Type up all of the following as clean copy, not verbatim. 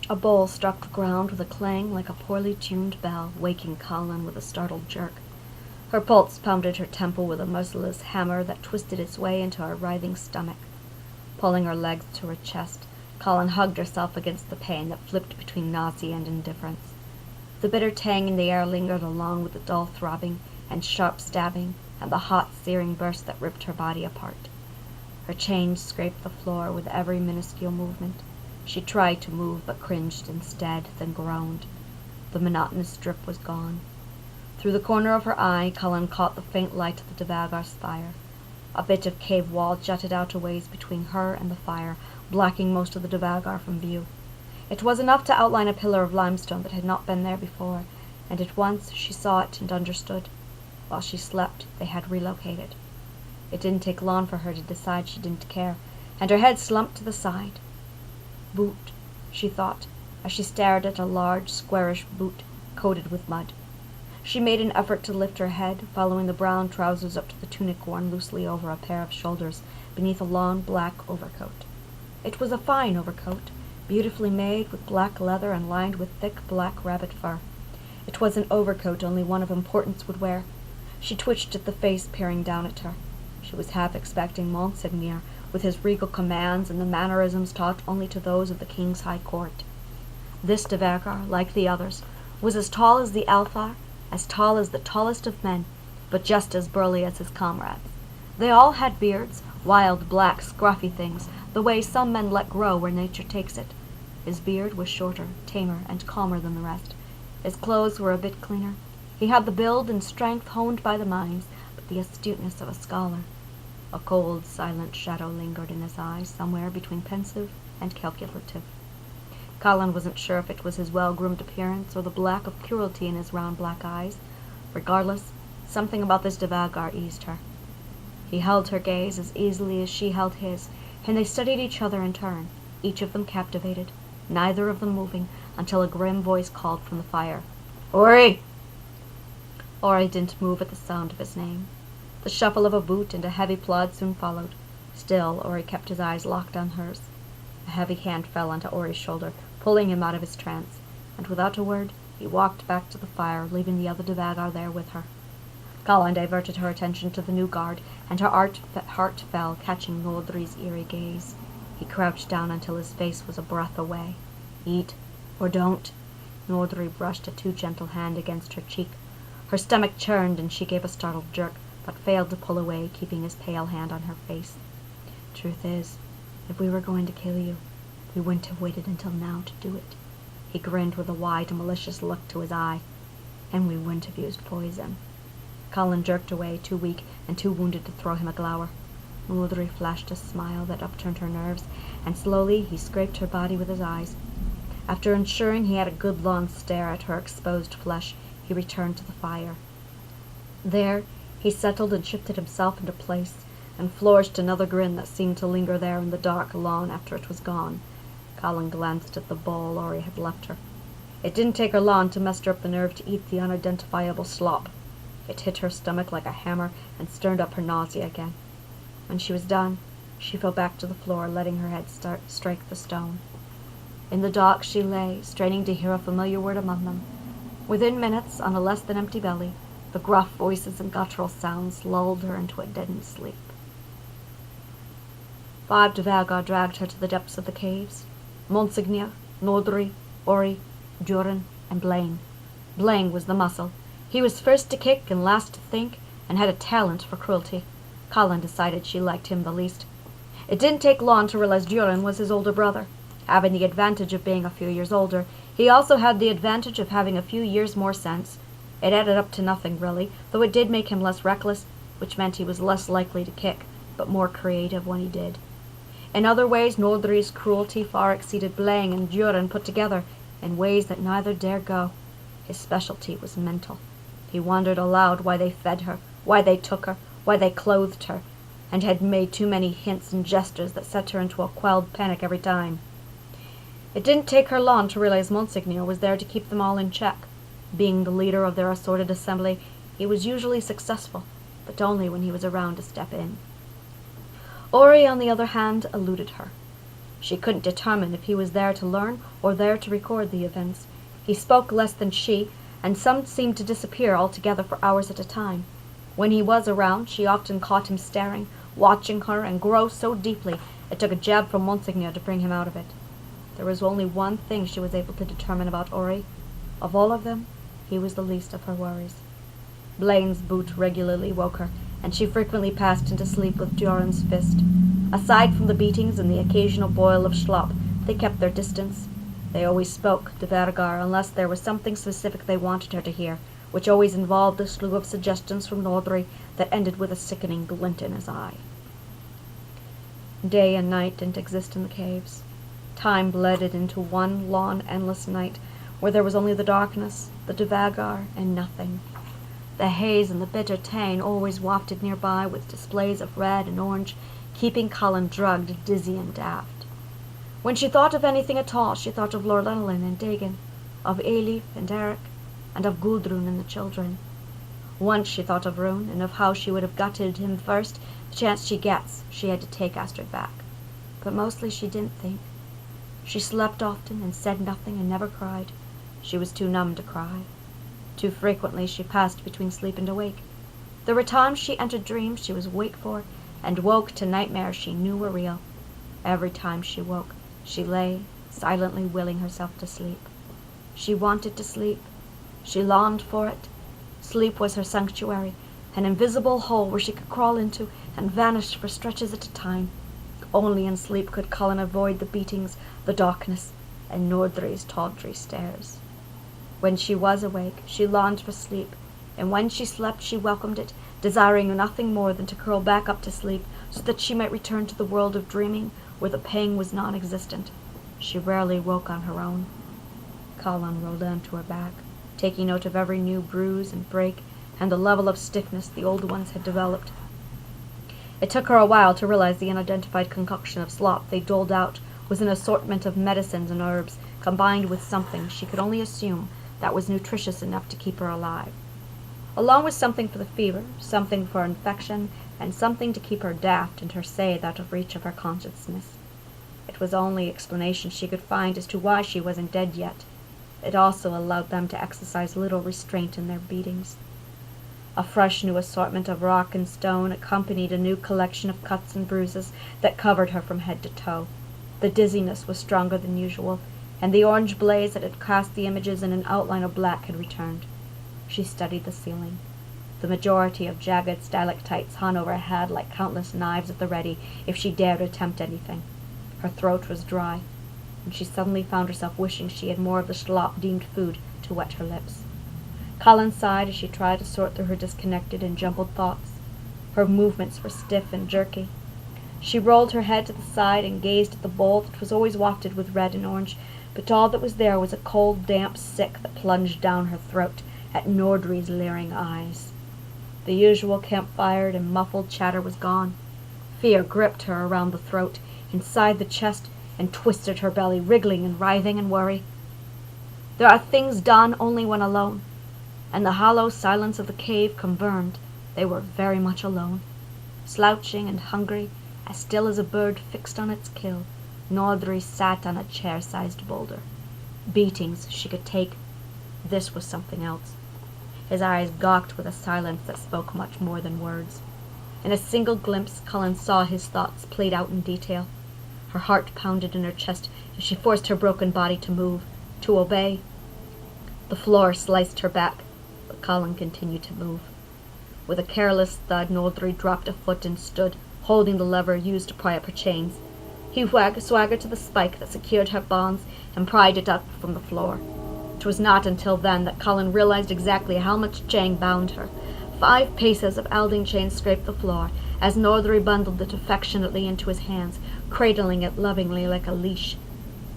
A bowl struck the ground with a clang like a poorly tuned bell, waking Kallan with a startled jerk. Her pulse pounded her temple with a merciless hammer that twisted its way into her writhing stomach. Pulling her legs to her chest, Kallan hugged herself against the pain that flipped between nausea and indifference. The bitter tang in the air lingered along with the dull throbbing and sharp stabbing and the hot, searing burst that ripped her body apart. Her chains scraped the floor with every minuscule movement. She tried to move, but cringed instead, then groaned. The monotonous drip was gone. Through the corner of her eye, Kallan caught the faint light of the Devagar's fire. A bit of cave wall jutted out a ways between her and the fire, blocking most of the Devagar from view. It was enough to outline a pillar of limestone that had not been there before, and at once she saw it and understood. While she slept, they had relocated. It didn't take long for her to decide she didn't care, and her head slumped to the side. Boot, she thought, as she stared at a large, squarish boot coated with mud. She made an effort to lift her head, following the brown trousers up to the tunic worn loosely over a pair of shoulders beneath a long black overcoat. It was a fine overcoat, beautifully made with black leather and lined with thick black rabbit fur. It was an overcoat only one of importance would wear. She twitched at the face peering down at her. She was half expecting Monseigneur, with his regal commands and the mannerisms taught only to those of the king's high court. This Devagar, like the others, was as tall as the Alfheim, as tall as the tallest of men, but just as burly as his comrades. They all had beards, wild, black, scruffy things, the way some men let grow where nature takes it. His beard was shorter, tamer, and calmer than the rest. His clothes were a bit cleaner. He had the build and strength honed by the mines, but the astuteness of a scholar. A cold, silent shadow lingered in his eyes, somewhere between pensive and calculative. Kallan wasn't sure if it was his well-groomed appearance or the black of cruelty in his round black eyes. Regardless, something about this Devagar eased her. He held her gaze as easily as she held his, and they studied each other in turn, each of them captivated, neither of them moving, until a grim voice called from the fire, "Ori!" Ori didn't move at the sound of his name. The shuffle of a boot and a heavy plod soon followed. Still, Ori kept his eyes locked on hers. A heavy hand fell onto Ori's shoulder, pulling him out of his trance, and without a word, he walked back to the fire, leaving the other Devagar there with her. Kallan diverted her attention to the new guard, and her heart fell, catching Nordri's eerie gaze. He crouched down until his face was a breath away. "Eat, or don't." Nordri brushed a too gentle hand against her cheek. Her stomach churned, and she gave a startled jerk, but failed to pull away, keeping his pale hand on her face. "Truth is, if we were going to kill you, we wouldn't have waited until now to do it." He grinned with a wide, malicious look to his eye. "And we wouldn't have used poison." Kallan jerked away, too weak and too wounded to throw him a glower. Nordri flashed a smile that upturned her nerves, and slowly he scraped her body with his eyes. After ensuring he had a good long stare at her exposed flesh, he returned to the fire. There, he settled and shifted himself into place, and flourished another grin that seemed to linger there in the dark long after it was gone. Kallan glanced at the bowl Ori had left her. It didn't take her long to muster up the nerve to eat the unidentifiable slop. It hit her stomach like a hammer and stirred up her nausea again. When she was done, she fell back to the floor, letting her head strike the stone. In the dark she lay, straining to hear a familiar word among them. Within minutes, on a less than empty belly, the gruff voices and guttural sounds lulled her into a deadened sleep. 5 Devagar dragged her to the depths of the caves. Monseigneur, Nordri, Ori, Durin, and Blaine. Blaine was the muscle. He was first to kick and last to think, and had a talent for cruelty. Kallan decided she liked him the least. It didn't take long to realize Durin was his older brother. Having the advantage of being a few years older, he also had the advantage of having a few years more sense. It added up to nothing, really, though it did make him less reckless, which meant he was less likely to kick, but more creative when he did. In other ways, Nordri's cruelty far exceeded Blaine and Durin put together, in ways that neither dared go. His specialty was mental. He wondered aloud why they fed her, why they took her, why they clothed her, and had made too many hints and gestures that set her into a quelled panic every time. It didn't take her long to realize Monseigneur was there to keep them all in check. Being the leader of their assorted assembly, he was usually successful, but only when he was around to step in. Ori, on the other hand, eluded her. She couldn't determine if he was there to learn or there to record the events. He spoke less than she, and some seemed to disappear altogether for hours at a time. When he was around, she often caught him staring, watching her, and grow so deeply it took a jab from Monsignor to bring him out of it. There was only one thing she was able to determine about Ori. Of all of them, he was the least of her worries. Blaine's boot regularly woke her, and she frequently passed into sleep with Joran's fist. Aside from the beatings and the occasional boil of schlop, they kept their distance. They always spoke to Vergar unless there was something specific they wanted her to hear, which always involved a slew of suggestions from Nordri that ended with a sickening glint in his eye. Day and night didn't exist in the caves. Time blended into one long, endless night where there was only the darkness, the Devagar, and nothing. The haze and the bitter tang always wafted nearby with displays of red and orange, keeping Kallan drugged, dizzy, and daft. When she thought of anything at all, she thought of Lorlenalin and Dagon, of Elif and Eric, and of Gudrun and the children. Once she thought of Rune, and of how she would have gutted him first the chance she gets she had to take Astrid back. But mostly she didn't think. She slept often and said nothing and never cried. She was too numb to cry. Too frequently she passed between sleep and awake. There were times she entered dreams she was awake for, and woke to nightmares she knew were real. Every time she woke, she lay, silently willing herself to sleep. She wanted to sleep. She longed for it. Sleep was her sanctuary, an invisible hole where she could crawl into and vanish for stretches at a time. Only in sleep could Kallan avoid the beatings, the darkness, and Nordri's tawdry stares. When she was awake, she longed for sleep, and when she slept she welcomed it, desiring nothing more than to curl back up to sleep so that she might return to the world of dreaming where the pain was non-existent. She rarely woke on her own. Kallan rolled onto her back, taking note of every new bruise and break and the level of stiffness the old ones had developed. It took her a while to realize the unidentified concoction of slop they doled out was an assortment of medicines and herbs combined with something she could only assume that was nutritious enough to keep her alive. Along with something for the fever, something for infection, and something to keep her daft and her Seid out of reach of her consciousness. It was the only explanation she could find as to why she wasn't dead yet. It also allowed them to exercise little restraint in their beatings. A fresh new assortment of rock and stone accompanied a new collection of cuts and bruises that covered her from head to toe. The dizziness was stronger than usual, and the orange blaze that had cast the images in an outline of black had returned. She studied the ceiling. The majority of jagged stalactites hung overhead like countless knives at the ready if she dared attempt anything. Her throat was dry, and she suddenly found herself wishing she had more of the schlop deemed food to wet her lips. Kallan sighed as she tried to sort through her disconnected and jumbled thoughts. Her movements were stiff and jerky. She rolled her head to the side and gazed at the bowl that was always wafted with red and orange, but all that was there was a cold, damp sick that plunged down her throat at Nordri's leering eyes. The usual campfire and muffled chatter was gone. Fear gripped her around the throat, inside the chest, and twisted her belly, wriggling and writhing in worry. There are things done only when alone, and the hollow silence of the cave confirmed they were very much alone. Slouching and hungry, as still as a bird fixed on its kill, Nordri sat on a chair-sized boulder. Beatings she could take. This was something else. His eyes gawked with a silence that spoke much more than words. In a single glimpse, Kallan saw his thoughts played out in detail. Her heart pounded in her chest as she forced her broken body to move, to obey. The floor sliced her back, but Kallan continued to move. With a careless thud, Nordri dropped a foot and stood, holding the lever used to pry up her chains. He swaggered to the spike that secured her bonds and pried it up from the floor. It was not until then that Kallan realized exactly how much chain bound her. 5 paces of Alding chain scraped the floor, as Nordri bundled it affectionately into his hands, cradling it lovingly like a leash.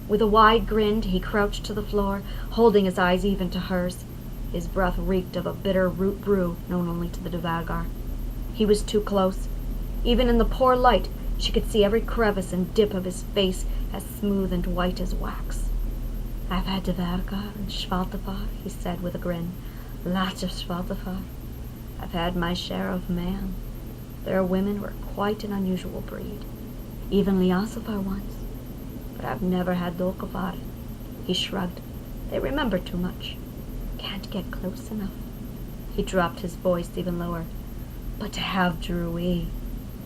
With a wide grin, he crouched to the floor, holding his eyes even to hers. His breath reeked of a bitter root brew known only to the Devagar. He was too close. Even in the poor light, she could see every crevice and dip of his face as smooth and white as wax. "I've had Devagar and Svaltafar," he said with a grin. "Lots of Svaltafar. I've had my share of man. Their women were quite an unusual breed. Even Liasafar once. but I've never had Dolor. He shrugged. They remember too much. Can't get close enough. He dropped his voice even lower. But to have Drui,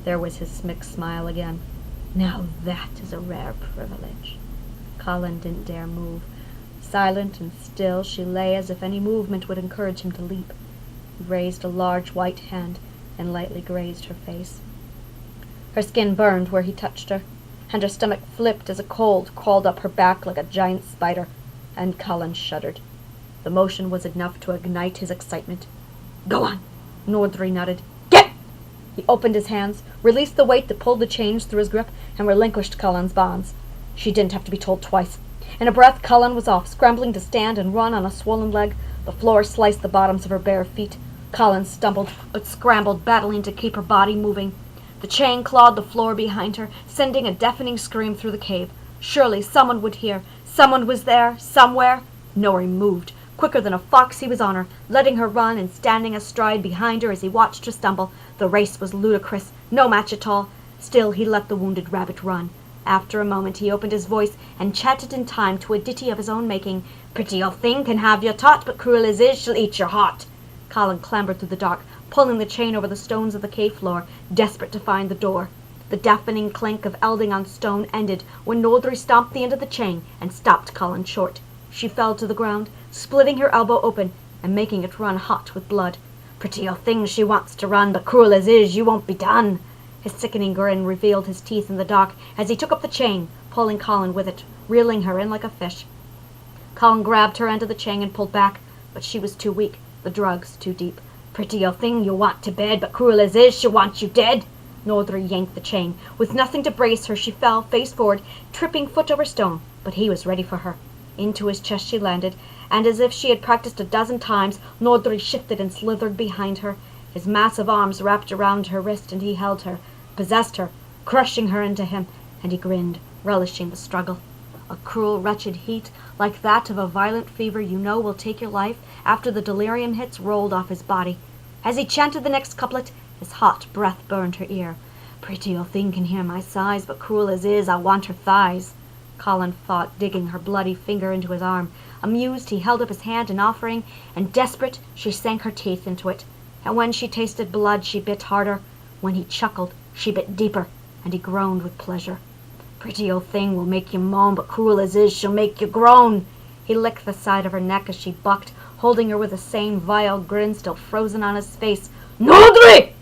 there was his mixed smile again. Now that is a rare privilege. Kallan didn't dare move. Silent and still, she lay as if any movement would encourage him to leap. He raised a large white hand and lightly grazed her face. Her skin burned where he touched her, and her stomach flipped as a cold crawled up her back like a giant spider, and Kallan shuddered. The motion was enough to ignite his excitement. "Go on," Nordri nodded. "Get!" He opened his hands, released the weight that pulled the chains through his grip, and relinquished Kallan's bonds. She didn't have to be told twice. In a breath, Kallan was off, scrambling to stand and run on a swollen leg. The floor sliced the bottoms of her bare feet. Kallan stumbled, but scrambled, battling to keep her body moving. The chain clawed the floor behind her, sending a deafening scream through the cave. Surely someone would hear. Someone was there, somewhere. Nori moved. Quicker than a fox, he was on her, letting her run and standing astride behind her as he watched her stumble. The race was ludicrous, no match at all. Still, he let the wounded rabbit run. After a moment, he opened his voice and chatted in time to a ditty of his own making. "Pretty old thing can have your tot, but cruel as is, she'll eat your heart." Kallan clambered through the dark, pulling the chain over the stones of the cave floor, desperate to find the door. The deafening clink of elding on stone ended when Nordri stomped the end of the chain and stopped Kallan short. She fell to the ground, splitting her elbow open and making it run hot with blood. "Pretty old thing she wants to run, but cruel as is, you won't be done." His sickening grin revealed his teeth in the dark as he took up the chain, pulling Kallan with it, reeling her in like a fish. Kallan grabbed her end of the chain and pulled back, but she was too weak, the drugs too deep. "Pretty old thing you want to bed, but cruel as is, she wants you dead." Nordri yanked the chain. With nothing to brace her, she fell, face forward, tripping foot over stone, but he was ready for her. Into his chest she landed, and as if she had practiced a dozen times, Nordri shifted and slithered behind her. His massive arms wrapped around her wrist, and he held her, possessed her, crushing her into him, and he grinned, relishing the struggle. A cruel, wretched heat, like that of a violent fever you know will take your life after the delirium hits, rolled off his body. As he chanted the next couplet, his hot breath burned her ear. "Pretty old thing can hear my sighs, but cruel as is, I want her thighs." Kallan fought, digging her bloody finger into his arm. Amused, he held up his hand in offering, and desperate, she sank her teeth into it. And when she tasted blood, she bit harder. When he chuckled, she bit deeper, and he groaned with pleasure. "Pretty old thing will make you moan, but cruel as is, she'll make you groan." He licked the side of her neck as she bucked, holding her with the same vile grin still frozen on his face. "Nordri!"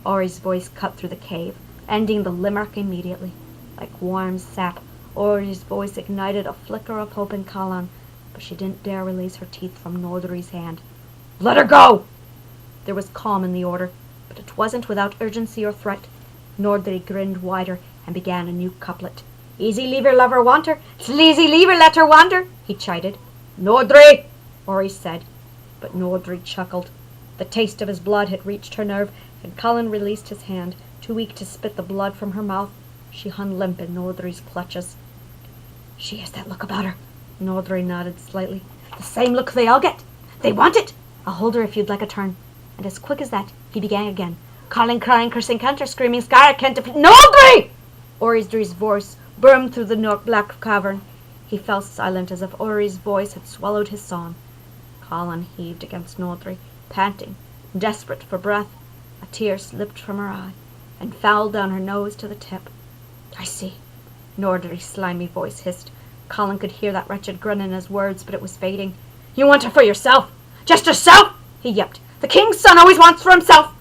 Ori's voice cut through the cave, ending the limerick immediately. Like warm sap, Ori's voice ignited a flicker of hope in Kallan, but she didn't dare release her teeth from Nordri's hand. "Let her go!" There was calm in the order, but it wasn't without urgency or threat. Nordri grinned wider and began a new couplet. "Easy leave her lover want her, sleazy leave her let her wander," he chided. "Nordri!" Ori said, but Nordri chuckled. The taste of his blood had reached her nerve, and Kallan released his hand, too weak to spit the blood from her mouth. She hung limp in Nordri's clutches. "She has that look about her." Nordri nodded slightly. "The same look they all get. They want it. I'll hold her if you'd like a turn." And as quick as that, he began again. Calling, crying, cursing, counter, screaming, scar, can't defeat. "Nordri!" Ori's voice boomed through the black cavern. He fell silent as if Ori's voice had swallowed his song. Kallan heaved against Nordri, panting, desperate for breath. A tear slipped from her eye and fouled down her nose to the tip. "I see," Nordri's slimy voice hissed. Kallan could hear that wretched grin in his words, but it was fading. "You want her for yourself? Just yourself?" he yelped. "The king's son always wants for himself."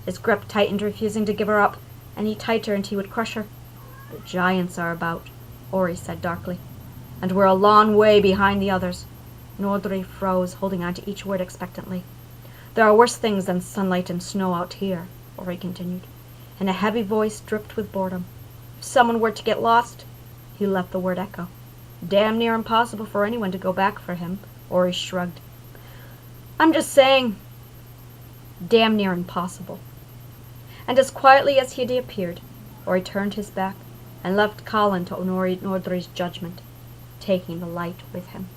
His grip tightened, refusing to give her up, and he tighter until he would crush her. "The giants are about," Ori said darkly, "and we're a long way behind the others." Nordri froze, holding on to each word expectantly. "There are worse things than sunlight and snow out here," Ori continued, and a heavy voice dripped with boredom. "If someone were to get lost," he let the word echo. "Damn near impossible for anyone to go back for him," Ori shrugged. "I'm just saying, damn near impossible." And as quietly as he had appeared, Ori turned his back and left Kallan to Nordri's judgment, taking the light with him.